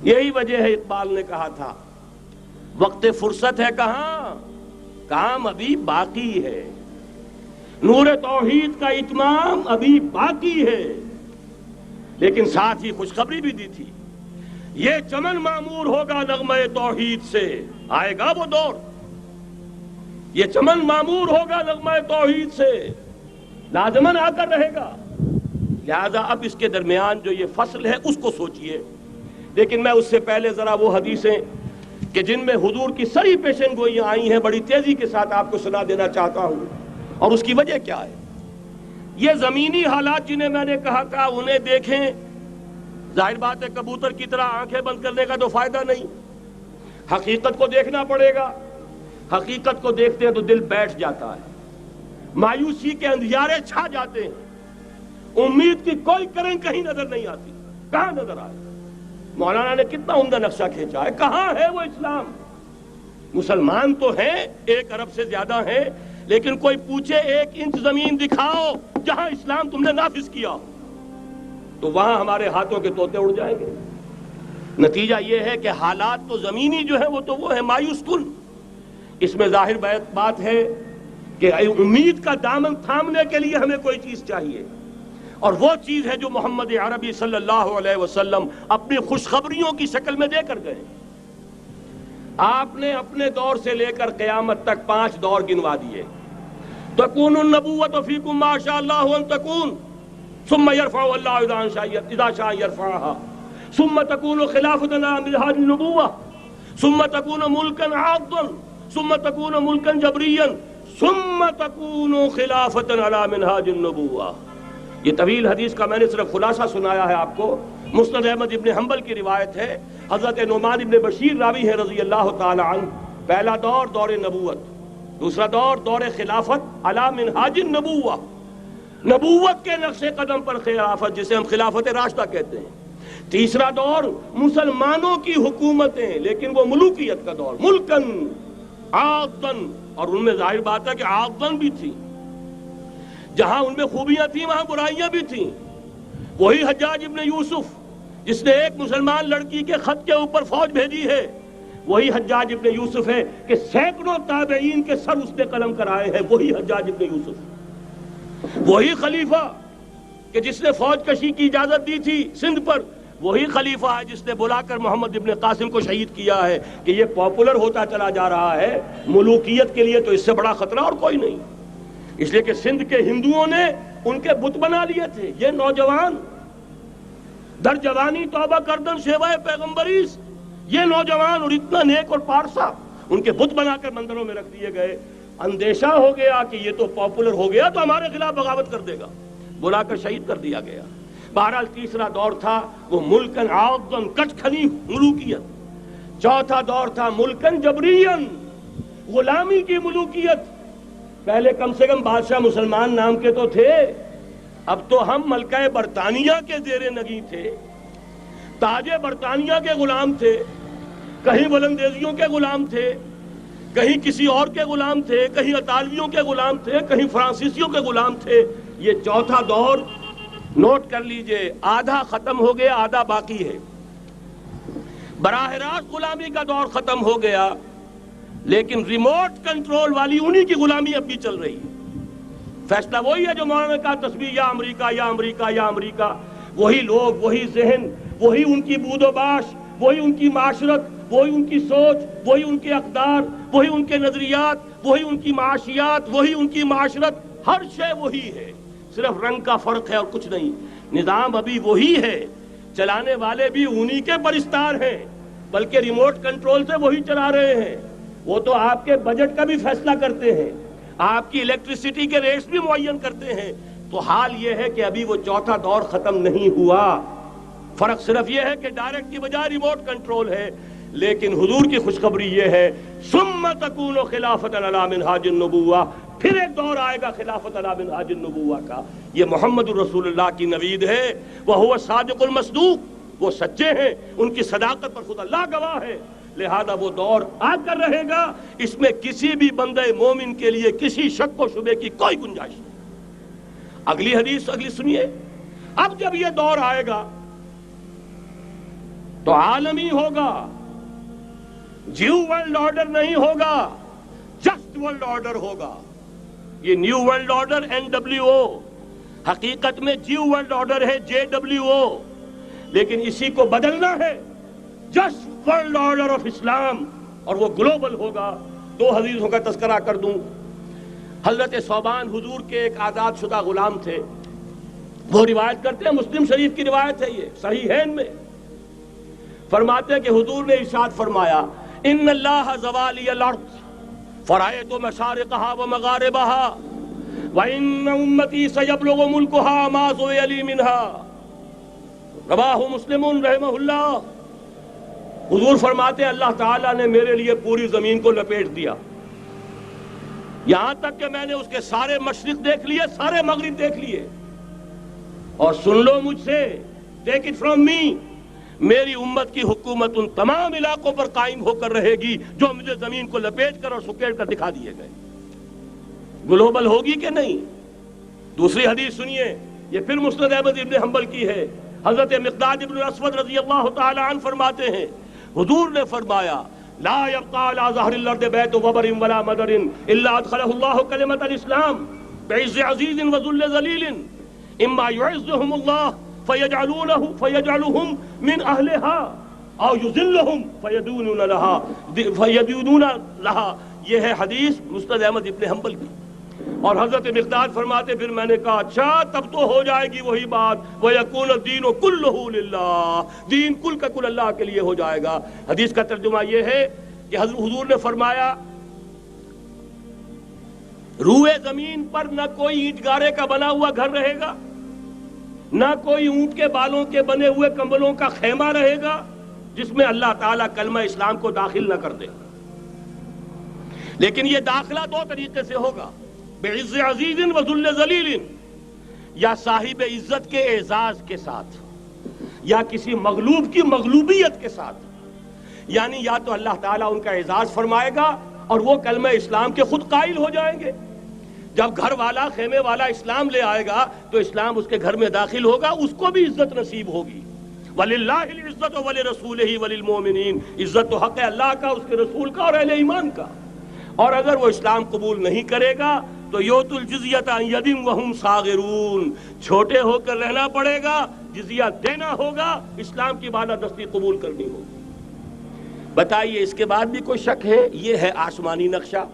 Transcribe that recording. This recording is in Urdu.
یہی وجہ ہے اقبال نے کہا تھا وقت فرصت ہے کہاں، کام ابھی باقی ہے، نور توحید کا اتمام ابھی باقی ہے۔ لیکن ساتھ ہی خوشخبری بھی دی تھی، یہ چمن معمور ہوگا نغمہ توحید سے، آئے گا وہ دور، یہ چمن معمور ہوگا نغمہ توحید سے، لازماً آ کر رہے گا۔ لہذا اب اس کے درمیان جو یہ فصل ہے اس کو سوچئے۔ لیکن میں اس سے پہلے ذرا وہ حدیثیں کہ جن میں حضور کی سری پیشن گوئیاں آئی ہیں بڑی تیزی کے ساتھ آپ کو سنا دینا چاہتا ہوں، اور اس کی وجہ کیا ہے۔ یہ زمینی حالات جنہیں میں نے کہا تھا انہیں دیکھیں، ظاہر بات ہے کبوتر کی طرح آنکھیں بند کرنے کا تو فائدہ نہیں، حقیقت کو دیکھنا پڑے گا۔ حقیقت کو دیکھتے ہیں تو دل بیٹھ جاتا ہے، مایوسی کے اندھیارے چھا جاتے ہیں، امید کی کوئی کرن کہیں نظر نہیں آتی۔ کہاں نظر آئے؟ مولانا نے کتنا عمدہ نقشہ کھینچا ہے، کہاں ہے وہ اسلام؟ مسلمان تو ہیں، 1 ارب سے زیادہ ہیں، لیکن کوئی پوچھے 1 انچ زمین دکھاؤ جہاں اسلام تم نے نافذ کیا تو وہاں ہمارے ہاتھوں کے طوطے اڑ جائیں گے۔ نتیجہ یہ ہے کہ حالات تو زمینی جو ہے وہ ہے مایوس کن۔ اس میں ظاہر بات ہے کہ امید کا دامن تھامنے کے لیے ہمیں کوئی چیز چاہیے، اور وہ چیز ہے جو محمد عربی صلی اللہ علیہ وسلم اپنی خوشخبریوں کی شکل میں دے کر گئے۔ آپ نے اپنے دور سے لے کر قیامت تک 5 دور گنوا دیے۔ تکون النبوۃ فیکم ما شاء اللہ ان تکون ثم یرفع اللہ اذا شاء یرفعها ثم تکون خلافۃ علی منہاج النبوۃ ثم تکون ملکا عاضا ثم تکون ملکا جبریا ثم تکون خلافۃ علی منہاج النبوۃ۔ یہ طویل حدیث کا میں نے صرف خلاصہ سنایا ہے آپ کو۔ مسند احمد ابن حنبل کی روایت ہے، حضرت نعمان ابن بشیر راوی ہے رضی اللہ تعالی عنہ۔ پہلا دور دور نبوت، دوسرا دور دور خلافت علی منہاج النبوۃ، نبوت کے نقش قدم پر خلافت جسے ہم خلافت راشدہ کہتے ہیں۔ تیسرا دور مسلمانوں کی حکومتیں، لیکن وہ ملوکیت کا دور، ملکن عاضن، اور ان میں ظاہر بات ہے کہ عاضن بھی تھی، جہاں ان میں خوبیاں تھیں وہاں برائیاں بھی تھیں۔ وہی حجاج ابن یوسف جس نے ایک مسلمان لڑکی کے خط کے اوپر فوج بھیجی ہے، وہی حجاج ابن یوسف ہے کہ سینکڑوں تابعین کے سر اس نے قلم کرائے ہیں، وہی حجاج ابن یوسف۔ وہی خلیفہ کہ جس نے فوج کشی کی اجازت دی تھی سندھ پر، وہی خلیفہ ہے جس نے بلا کر محمد ابن قاسم کو شہید کیا ہے کہ یہ پاپولر ہوتا چلا جا رہا ہے، ملوکیت کے لیے تو اس سے بڑا خطرہ اور کوئی نہیں۔ اس لیے کہ سندھ کے ہندوؤں نے ان کے بت بنا لیے تھے۔ یہ نوجوان در جوانی توبہ کردن شیوائے پیغمبریس، یہ نوجوان اور اتنا نیک اور پارسا ان کے بت بنا کر مندروں میں رکھ دیے گئے۔ اندیشہ ہو گیا کہ یہ تو پاپولر ہو گیا تو ہمارے خلاف بغاوت کر دے گا، بلا کر شہید کر دیا گیا۔ بہرحال تیسرا دور تھا وہ ملکن عاضن، کچ کھنی ملوکیت۔ چوتھا دور تھا ملکن جبرین، غلامی کی ملوکیت۔ پہلے کم سے کم بادشاہ مسلمان نام کے تو تھے، اب تو ہم ملکہ برطانیہ کے زیر نگیں تھے، تاج برطانیہ کے غلام تھے، کہیں ولندیزیوں کے غلام تھے، کہیں کسی اور کے غلام تھے، کہیں اطالویوں کے غلام تھے، کہیں فرانسیسیوں کے غلام تھے۔ یہ چوتھا دور نوٹ کر لیجئے، آدھا ختم ہو گیا، آدھا باقی ہے۔ براہ راست غلامی کا دور ختم ہو گیا، لیکن ریموٹ کنٹرول والی انہی کی غلامی اب بھی چل رہی ہے۔ فیصلہ وہی ہے جو مولانا نے کہا، تسبیح یا امریکہ یا امریکہ یا امریکہ۔ وہی لوگ، وہی ذہن، وہی ان کی بود و باش، وہی ان کی معاشرت، وہی ان کی سوچ، وہی ان کے اقدار، وہی ان کے نظریات، وہی ان کی معاشیات، وہی ان کی معاشرت، ہر شے وہی ہے، صرف رنگ کا فرق ہے اور کچھ نہیں۔ نظام ابھی وہی ہے، چلانے والے بھی انہی کے پرستار ہیں، بلکہ ریموٹ کنٹرول سے وہی چلا رہے ہیں۔ وہ تو آپ کے بجٹ کا بھی فیصلہ کرتے ہیں، آپ کی الیکٹریسٹی کے ریٹس بھی معین کرتے ہیں۔ تو حال یہ ہے کہ ابھی وہ چوتھا دور ختم نہیں ہوا، فرق صرف یہ ہے کہ ڈائریکٹ کی بجائے ریموٹ کنٹرول ہے۔ لیکن حضور کی خوشخبری یہ ہے، ثم تکون خلافۃ علی منہاج النبوۃ، پھر ایک دور آئے گا خلافت علی منہاج النبوۃ کا۔ یہ محمد الرسول اللہ کی نوید ہے، وہو صادق المصدوق، وہ سچے ہیں، ان کی صداقت پر خود اللہ گواہ ہے۔ لہذا وہ دور آ کر رہے گا، اس میں کسی بھی بندے مومن کے لیے کسی شک و شبے کی کوئی گنجائش نہیں۔ اگلی حدیث اگلی سنیے، اب جب یہ دور آئے گا، تو عالمی ہوگا، نیو ورلڈ آرڈر نہیں ہوگا، جسٹ ورلڈ آرڈر ہوگا۔ یہ نیو ورلڈ آرڈر NWO، حقیقت میں نیو ورلڈ آرڈر ہے JWO، لیکن اسی کو بدلنا ہے جسٹ ورلڈ آرڈر آف اسلام، اور وہ گلوبل ہوگا۔ دو حدیثوں کا تذکرہ کر دوں۔ حضرت ثوبان حضور کے ایک آزاد شدہ غلام تھے، وہ روایت کرتے ہیں، مسلم شریف کی روایت ہے، یہ صحیحین میں فرماتے ہیں کہ حضور نے ارشاد فرمایا، ان اللہ زوالی الارض فرأیت مشارقها ومغاربها وان امتی سیبلغ ملکها ما زوی لی منها، رواہ مسلم رحمہ اللہ۔ حضور فرماتے ہیں اللہ تعالیٰ نے میرے لیے پوری زمین کو لپیٹ دیا، یہاں تک کہ میں نے اس کے سارے مشرق دیکھ لیے، سارے مغرب دیکھ لیے، اور سن لو مجھ سے، ٹیک اٹ فرام می، میری امت کی حکومت ان تمام علاقوں پر قائم ہو کر رہے گی جو مجھے زمین کو لپیٹ کر اور سکیڑ کر دکھا دیے گئے۔ گلوبل ہوگی کہ نہیں؟ دوسری حدیث سنیے، یہ پھر مسند احمد ابن حنبل کی ہے۔ حضرت مقداد ابن الاسود رضی اللہ تعالی عنہ فرماتے ہیں، حضور نے فرمایا، لا يبقى على ظهر الارض بيت وبر ولا مدر الا ادخله الله كلمة الاسلام بعز عزيز وذل ذليل، اما يعزهم الله فيجعلهم من اهلها او يذلهم فيدونون لها۔ یہ ہے حدیث مسند احمد ابن حنبل کی۔ اور حضرت مقداد فرماتے پھر میں نے کہا اچھا تب تو ہو جائے گی وہی بات، وَيَكُونَ الدِّينُ كُلُّهُ لِلَّهِ، دین کل کا کل اللہ کے لیے ہو جائے گا۔ حدیث کا ترجمہ یہ ہے کہ حضور نے فرمایا، روئے زمین پر نہ کوئی اینٹ گارے کا بنا ہوا گھر رہے گا، نہ کوئی اونٹ کے بالوں کے بنے ہوئے کمبلوں کا خیمہ رہے گا جس میں اللہ تعالیٰ کلمہ اسلام کو داخل نہ کر دے۔ لیکن یہ داخلہ دو طریقے سے ہوگا، بعز عزیز و ذل ذلیل، یا صاحب عزت کے اعزاز کے ساتھ، یا کسی مغلوب کی مغلوبیت کے ساتھ، یعنی یا تو اللہ تعالیٰ ان کا اعزاز فرمائے گا اور وہ کلمہ اسلام کے خود قائل ہو جائیں گے۔ جب گھر والا خیمے والا اسلام لے آئے گا تو اسلام اس کے گھر میں داخل ہوگا، اس کو بھی عزت نصیب ہوگی۔ وَلِلَّهِ الْعِزَّةُ وَلِرَسُولِهِ وَلِلْمُؤْمِنِينَ، عزت تو حق ہے اللہ کا، اس کے رسول کا اور اہل ایمان کا۔ اور اگر وہ اسلام قبول نہیں کرے گا تو یؤتُ الجزیۃ عن ید وہم صاغرون، چھوٹے ہو کر رہنا پڑے گا، جزیہ دینا ہوگا، اسلام کی بالادستی قبول کرنی ہوگی۔ بتائیے اس کے بعد بھی کوئی شک ہے؟ یہ ہے آسمانی نقشہ۔